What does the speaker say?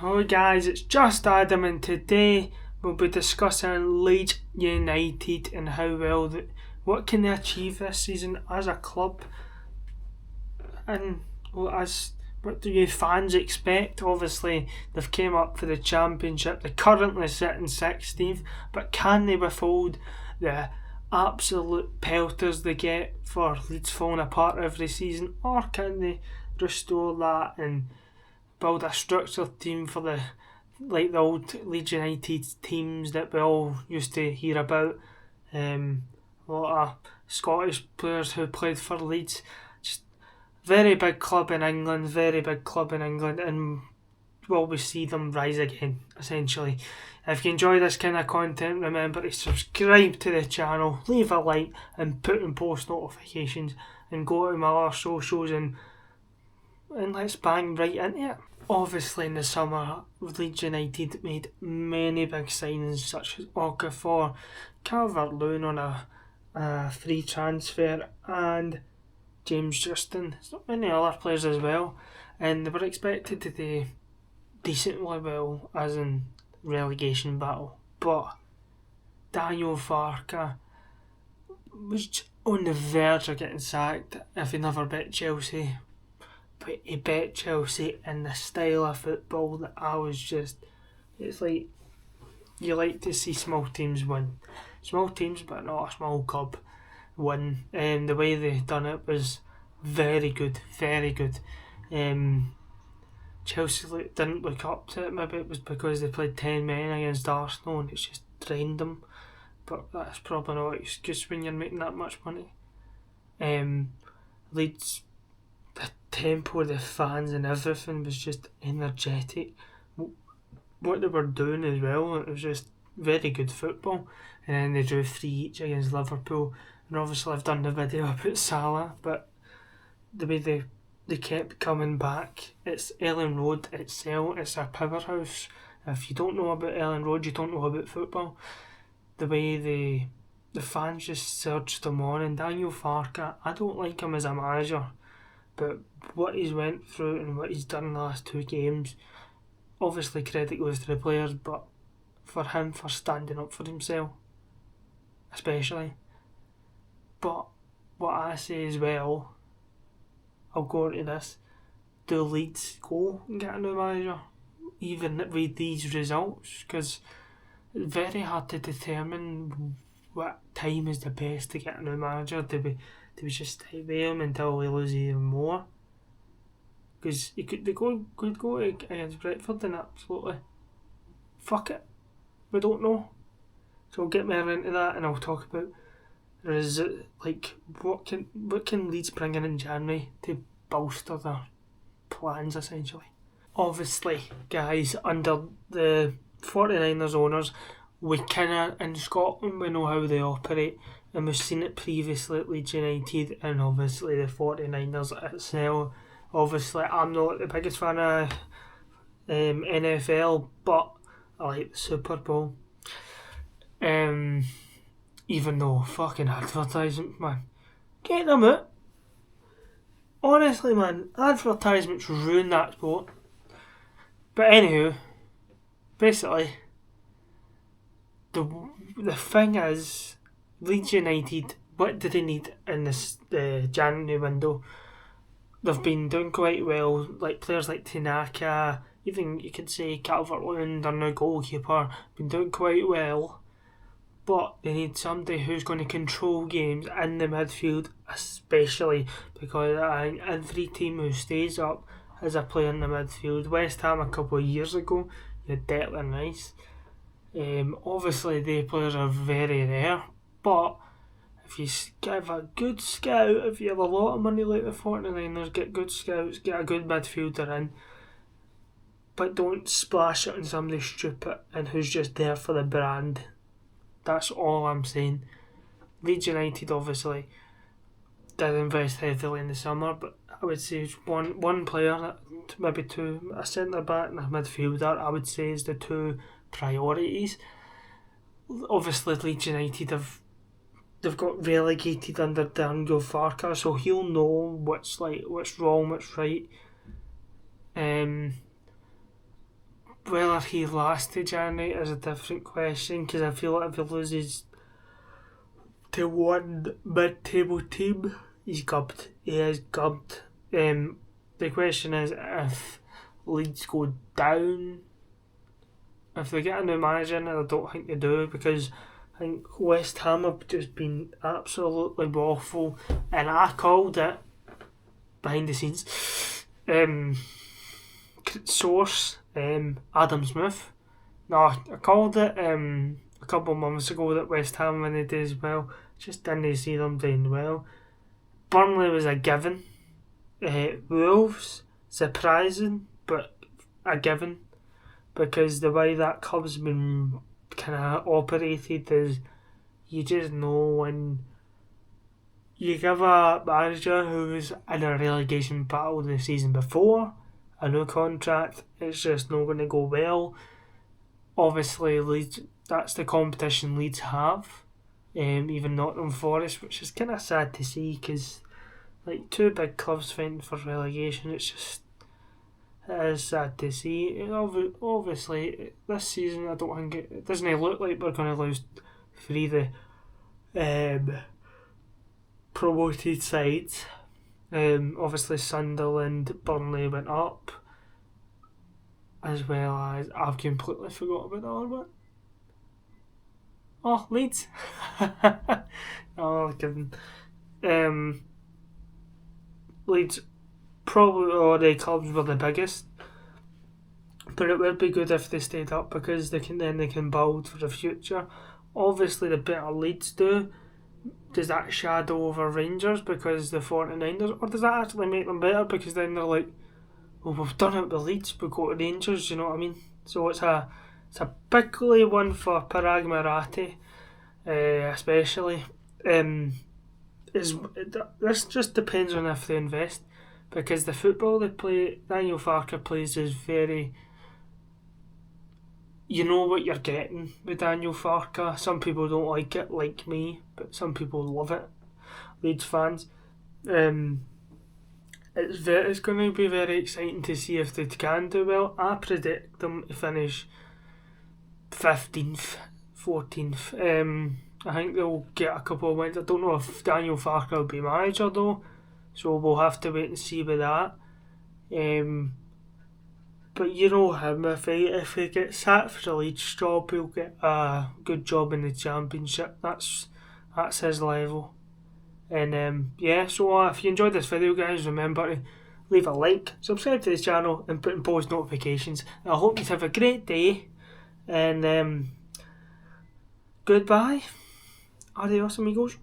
Hello guys, it's just Adam and today we'll be discussing Leeds United and how what can they achieve this season as a club and as what do you fans expect? Obviously they've came up for the championship, they're currently sitting 16th, but can they withhold the absolute pelters they get for Leeds falling apart every season, or can they restore that and build a structured team for the old Leeds United teams that we all used to hear about. A lot of Scottish players who played for Leeds. Just very big club in England, and will we see them rise again, essentially. If you enjoy this kind of content, remember to subscribe to the channel, leave a like, and put in post notifications, and go to my other socials and let's bang right into it. Obviously in the summer, Leeds United made many big signings such as Okafor, Calvert-Lewin on a free transfer, and James Justin. There's not many other players as well, and they were expected to do decently well as in relegation battle. But Daniel Farke was on the verge of getting sacked if he never bet Chelsea. But he bet Chelsea in the style of football that it's like you like to see small teams win. Small teams, but not a small club, win. The way they done it was very good, very good. Chelsea didn't look up to it. Maybe it was because they played 10 men against Arsenal and it's just drained them. But that's probably not an excuse when you're making that much money. Leeds, the tempo of the fans and everything was just energetic. What they were doing as well, it was just very good football. And then they drew 3 each against Liverpool. And obviously I've done the video about Salah, but the way they kept coming back. It's Ellen Road itself, it's a powerhouse. If you don't know about Ellen Road, you don't know about football. The way the fans just surged them on, and Daniel Farke, I don't like him as a manager, but what he's went through and what he's done in the last 2 games, obviously credit goes to the players, but for him for standing up for himself, especially. But what I say as well, I'll go into this, do Leeds go and get a new manager, even with these results? Because it's very hard to determine what time is the best to get a new manager. Do we just stay with him until we lose even more? Because they could go against Brentford and absolutely fuck it. We don't know. So I'll get more into that and I'll talk about what can Leeds bring in January to bolster their plans, essentially. Obviously, guys, under the 49ers owners, we in Scotland we know how they operate, and we've seen it previously at Leeds United and obviously the 49ers itself. Obviously I'm not the biggest fan of NFL, but I like the Super Bowl. Even though fucking advertisement, man, get them out. Honestly, man, advertisements ruin that sport. But anywho, basically, the thing is, Leeds United, what do they need in this January window? They've been doing quite well, like players like Tanaka, even you could say Calvert-Lewin, their new goalkeeper, been doing quite well. But they need somebody who's going to control games in the midfield, especially because I think every team who stays up has a player in the midfield. West Ham a couple of years ago, you had Declan Rice. Obviously, the players are very rare, but if you give a good scout, if you have a lot of money like the 49ers, get good scouts, get a good midfielder in, but don't splash it on somebody stupid and who's just there for the brand. That's all I'm saying. Leeds United obviously did invest heavily in the summer, but I would say one player, maybe two, a centre back and a midfielder, I would say is the 2 priorities. Obviously Leeds United they've got relegated under Daniel Farke, so he'll know what's wrong, what's right. whether he lasts to January is a different question, because I feel like if he loses to one mid-table team, he's gubbed. He is gubbed. The question is, if Leeds go down, if they get a new manager in, and I don't think they do, because I think West Ham have just been absolutely awful, and I called it behind the scenes. Source, Adam Smith. No, I called it a couple of months ago that West Ham when they did as well. Just didn't see them doing well. Burnley was a given. Wolves, surprising, but a given, because the way that club's been kind of operated is, you just know when you give a manager who was in a relegation battle the season before a new contract, it's just not going to go well. Obviously, Leeds, that's the competition Leeds have, even Nottingham Forest, which is kind of sad to see, because like two big clubs fighting for relegation, it is sad to see. Obviously, this season I don't think it doesn't look like we're going to lose three of the promoted sides. Obviously Sunderland, Burnley went up, as well as, I've completely forgot about the other one. Oh, Leeds. Oh, kidding. Leeds, probably all the clubs were the biggest, but it would be good if they stayed up, because they can build for the future. Obviously, the better Leeds do, does that shadow over Rangers because the 49ers, or does that actually make them better, because then they're like, well, we've done it with Leeds, we go to Rangers, you know what I mean? So it's a bigly one for Parag Marathi, especially. This just depends on if they invest, because the football they play, Daniel Farke plays, is very, you know what you're getting with Daniel Farke. Some people don't like it, like me, but some people love it, Leeds fans. It's going to be very exciting to see if they can do well. I predict them to finish 15th, 14th. I think they'll get a couple of wins. I don't know if Daniel Farke will be manager though, so we'll have to wait and see with that. But you know him, if he gets sacked for the Leeds job, he'll get a good job in the Championship. That's his level. And so if you enjoyed this video, guys, remember to leave a like, subscribe to this channel, and put in post notifications. I hope you have a great day, and goodbye. Adios, amigos.